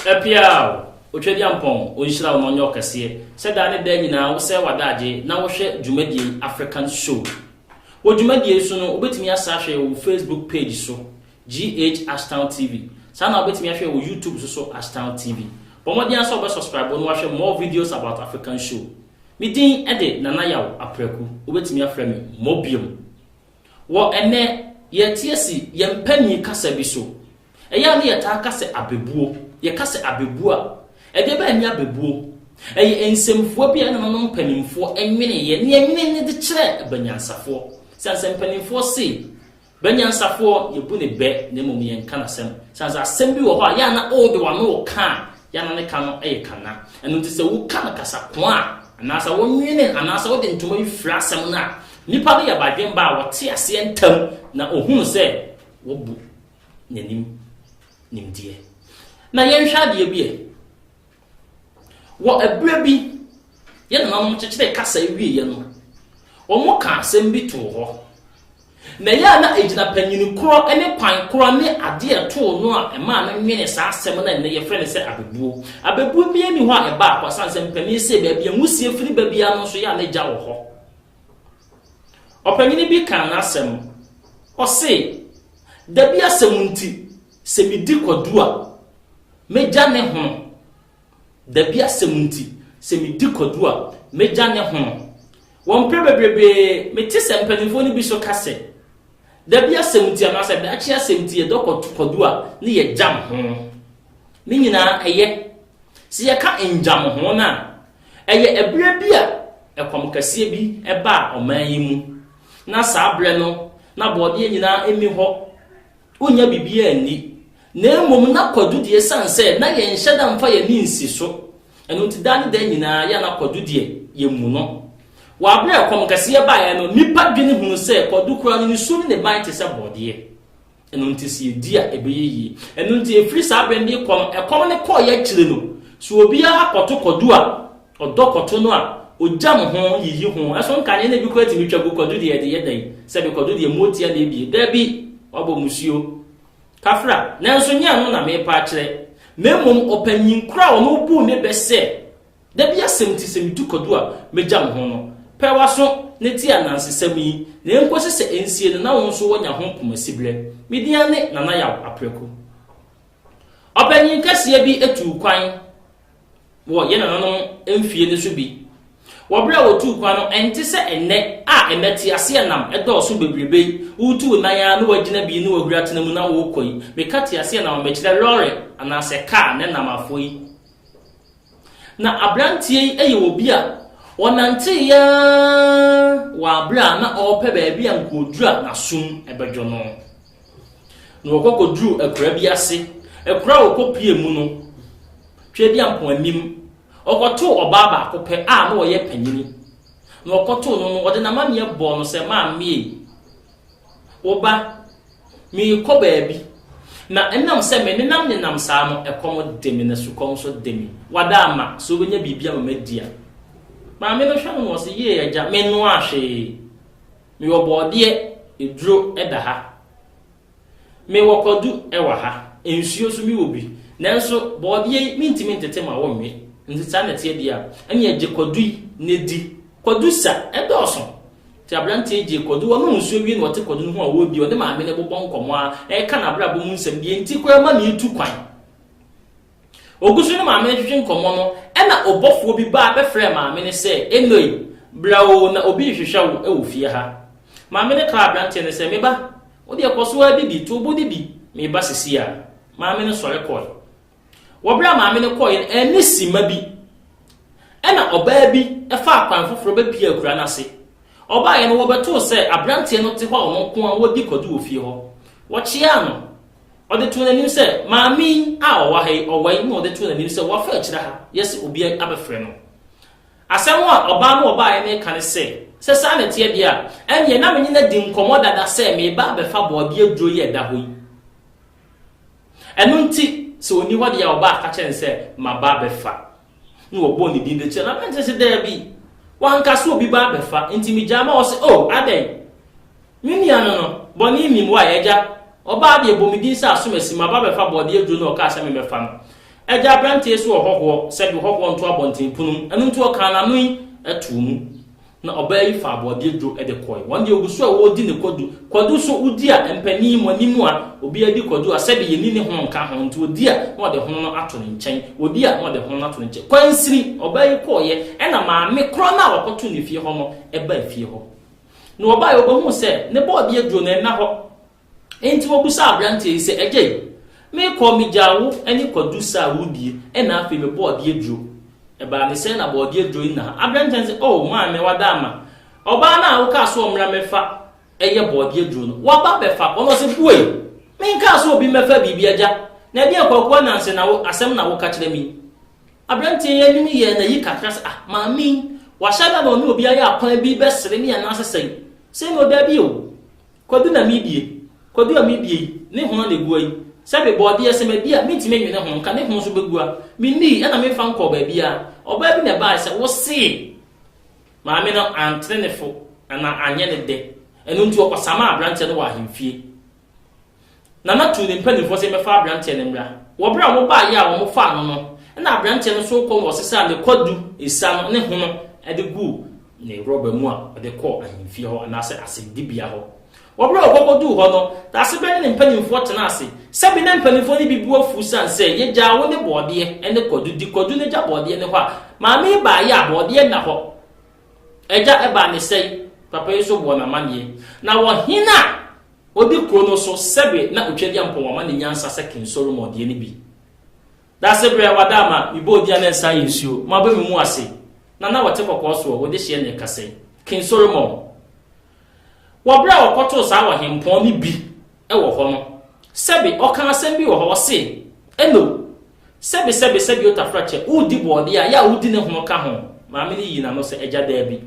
Epia otwedi ampon onhyira wo nonyo kase se da ne da nyina wo se wadaje na wo hwe dwumadie African Show wo dwumadie so no obetimi asahwe wo Facebook page so GH Ashtown TV sana obetimi ahwe wo YouTube so Ashtown TV pomodi aso be subscribe no ahwe more videos about African Show midin ede nana yawo apreku obetimi afre me mobium wo ene yetiesi yempani kasa bi so eya ne yeta kasa abebuo ye kasa abebuo ede ba nya abebuo eye ensemfo bia na no mpanimfo enwene ye ne enwene ne de kire banyansafo sanse mpanimfo se banyansafo ye bu ne be ne mum ye nka na sem sanse asem bi wo ho ya na o de wa no ka ya na ne ka no eye kana enu ti se wo ka na kasa ko a anasa wo nwene anasa wo de ntoma ifra asem na nipa de ya badwen ba wo te ase entam na ohunu se wo bu nanim nimdie na yenhwa de bie wo abra bi ye na mo kyekere kasa wie ye no wo mo ka asem bi to ho na ya na ejina panyini kro ene pan kro ne ade eto no a ema na nwene sa asem na ne ye frene se abebuo bi ani ho a eba akwa sanse mpani se ba bia musie firi ba bia no so ya na gya wo ho opanyini bi kan na asem o se da bia semunti se mi di kodu a meja ne ho da bia semunti se mi di kodu a meja ne ho won prebebrebe meti se mpanifo ni bi so kase da bia semunti anase da achia semunti e dokotu kodu a ne ye jam ho ni nyina eye se ye ka enjam ho na eye ebre bia ekwam kase bi eba oman yi mu na sa abre no na bode nyina emi ho onya bibia ani na emom na kodu de sanse na ye nheda mfa ye ni nsi so enu ti dan da nyina ya na kodu de ye mu no wa abre ekwam kase ba ya no nipa dwene hunu se kodu kura ni so ni ne ban te se bode enu ti si dia ebeyi enu ti efri sa abre ndi ekwam ne ko ya kire no so obi a akoto kodu a odokoto no a ojam ho yiyi ho eso nkanye na bi ko ati mitwa kodu de ye dai se bi kodu de motia na ebi da bi obo musuo kafra nanso nya no na me pa kire memom opanyin kura ono bu me bese da bia semti semitu kodu a mejam ho no pewaso ne ti ananse sami ne nkosi se ensie no na won so wonya ho pomasibre midia ne nana yaw apreku opanyin kase bi etu kwan wo ye nana no emfie ne so bi wobra wotu kwan no enti se enne a emeti ase nam edoso bebrebe utu na ya no wagina bi no wagura tenamu na wo koi mekati ase na mekire lorry ana se car ne nam afoi na abrantie eye obi a wonante ya wa bra na ope baabi ankodura na sum ebedwo no no wokokoduru akura bi ase akura wokopie mu no twedi ampon anim okoto obaba akope a na oye panyini na okoto no ode na mame bo no se maame oba mi ko baabi na enam se me nenam nenam saa no ekom demi na sukom so demi wada ama so benya bibia mamadia maame no hwa no se ye agya me no ahwe mi obode eduro eda ha me wokodu ewa ha ensuo so mi obi nanso bode mintimi ntete ma wo me ntita na tie dia anya je kodu ne di kodu sa edoso ti abrante je kodu wo no nsuo wi no te kodu no ho a wo bi wo de maame ne bobon nkomo a e ka na bra bo mu nsem bi enti ko ma ne tu kwan ogusu ne maame ne twetwe nkomo no e na obofo bi ba be frɛ maame ne se enoi brawo na obi hwehwa wo e wo fie ha maame ne ka abrante ne se me ba wo de koso adidi to bo didi me ba sisi a maame ne sɔre kɔ wobra maame ne kɔ yen eni sima bi ena obaa bi efa akwan foforo ba pia akura na se obaa ye no wobeto se abrante no te hɔ ɔno ko a wodi kodu ofie hɔ wɔkyea no ɔde to nanim se maame a ɔwahai ɔwai no ɔde to nanim se wɔfa akyira ha yesi obi abɛfrɛ no asɛm a ɔbaa no ɔbaa ye ne ka ne se saa na tie dia ɛnye na menye na di nkɔmɔ dada se me ba abɛfa bɔɔde aduro ye da hɔ yi ɛno nti so oni wode ya oba aka chen se maba befa no obo ni din de che na mente se there bi wan ka so obi ba befa nti mi jama o se oh aden mini ano no boni mi mo ayeja oba de bo mi din sa so masi maba befa bode edu no ka se me befa no eja abrante so hoho se bi hoho nto abonten punum enu nto kan na no etumu na obayi fa abode dro de koi won de ogusu a wo di ne kodu so udi a empani mo nimu a obi adi kodu a se bi yeni ne ho nka ho nto odi a na de ho no ato ne nchen odi a na de ho no ato ne nchen kwansiri obayi koye na maame kro na wakoto ne fie ho no eba fie ho na obayi obohu se ne bode dro na ho enti ogusa abrante se eje me ko mi jawo ani kodu sa wudi na afi me bode dro eba ne se na bode dro na abrante se oh ma me wadama oba na wo ka so omra mefa eye bode dro no wo ba befa ono se buwe me ka so obi mefa bibi aja na bia kwakwa na nse na wo asem na wo ka kire mi abrante ye ni ye na yi kakra ma mi wa shada no ni obi aya akwan bi besere mi ana asesai se no da bi o kodu na mi bie kodu a mi bie ne ho na guai sabe body eseme bia mitime nwene ho nka ne ho so begua minni na me fa nko ba bia oba bi na ba se wo se ma me no antrenefo na anye ne de enu nti okosama abrante no wa hemfie na na tu ne mpanifo se me fa abrante ne mra wo bra mo ba ya wo mo fa no no na abrante no so ko wo sesa ne kodu isa no ne ho no ede gu ne roba mu a ede ko ahemfie ho na se asedibia ho wobro ogogodu ho no dase be ne mpanimfo tena ase sebi ne mpanimfo ne bibu afu sanse ye gya wo ne bode ene kodu ne gya bode ne ho a maami ba ya bode na ho eja eba ne sei papa yeso bo na manie na wo hina odi krono so sebi na otwedi ampo wo ma ne nyansa sekin solomon de ne bi dase bre wadama ibo dia ne nsa yesuo ma ba mu ase na wote kokoso wo de hye ne kase kin solomon wabra wakoto sa wa hempon ni bi ewo ho no sebi okan asem bi wo ho se eno sebi otafrache udi bode a ya udi ne ho ka ho maame ni yi na no se eja da bi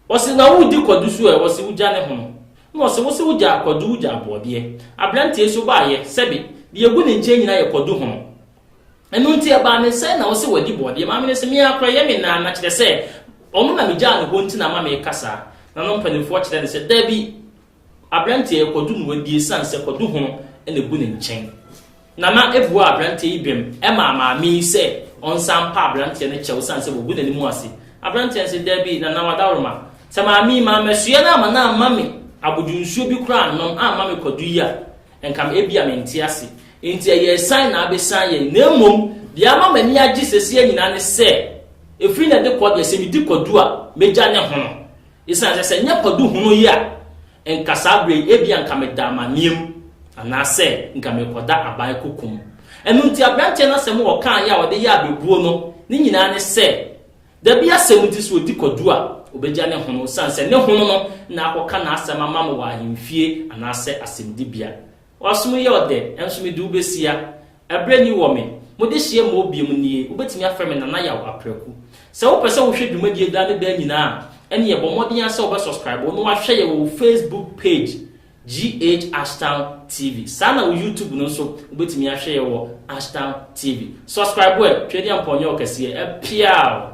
osi na udi kodu su e wosi uja ne ho no se wosi uja kodu uja bode abrante so ba ye sebi de egu ne nche nyina ye kodu ho eno nti e ba ne se na wosi wadi bode maame ne se mi akra ye me na kire se onu na mi ja ne ho nti na maame kasa na no mpanifo kire ne se dabi abrante e kodu no wadie sanse kodu ho ene gu ne nchen na ebu abrante ibem e maami se onsan pa abrante ne chew sanse wo gu ne mu ase abrante se dabi na wadawroma se maami ma mesue na ma na mami abudunsuo bi kura no mami kodu ya enkam ebia menti ase enti ye sign na abesan ye nemom bia ma mani agi sese nyina ne se efri na de kodu se mi di kodu a meja ne ho isa se nya kodu ho ya enkasabre ebia nkamedama niem anase nkamekoda aban kokum enu nti abrante na sem wo kan ya wode ya bebuo no ni nyina ne se da bia sem nti so di kodu a obeja ne hono sanse ne hono no na akoka na asem ama mo wa hemfie anase asemdi bia wasum ye ode ensum di ubesia ebre ni wo me mode hie mo obiem nie ubetimi afreme na ya wo apreku se wo pese wo hwe dwumadie da ne da nyina ene ye bomodin ase wo subscribe no wa hwe ye wo Facebook page GH Ashtown TV sana wo YouTube no so ubetimi ahwe ye wo Ashtown TV subscribe we twedi amponyo kase e piao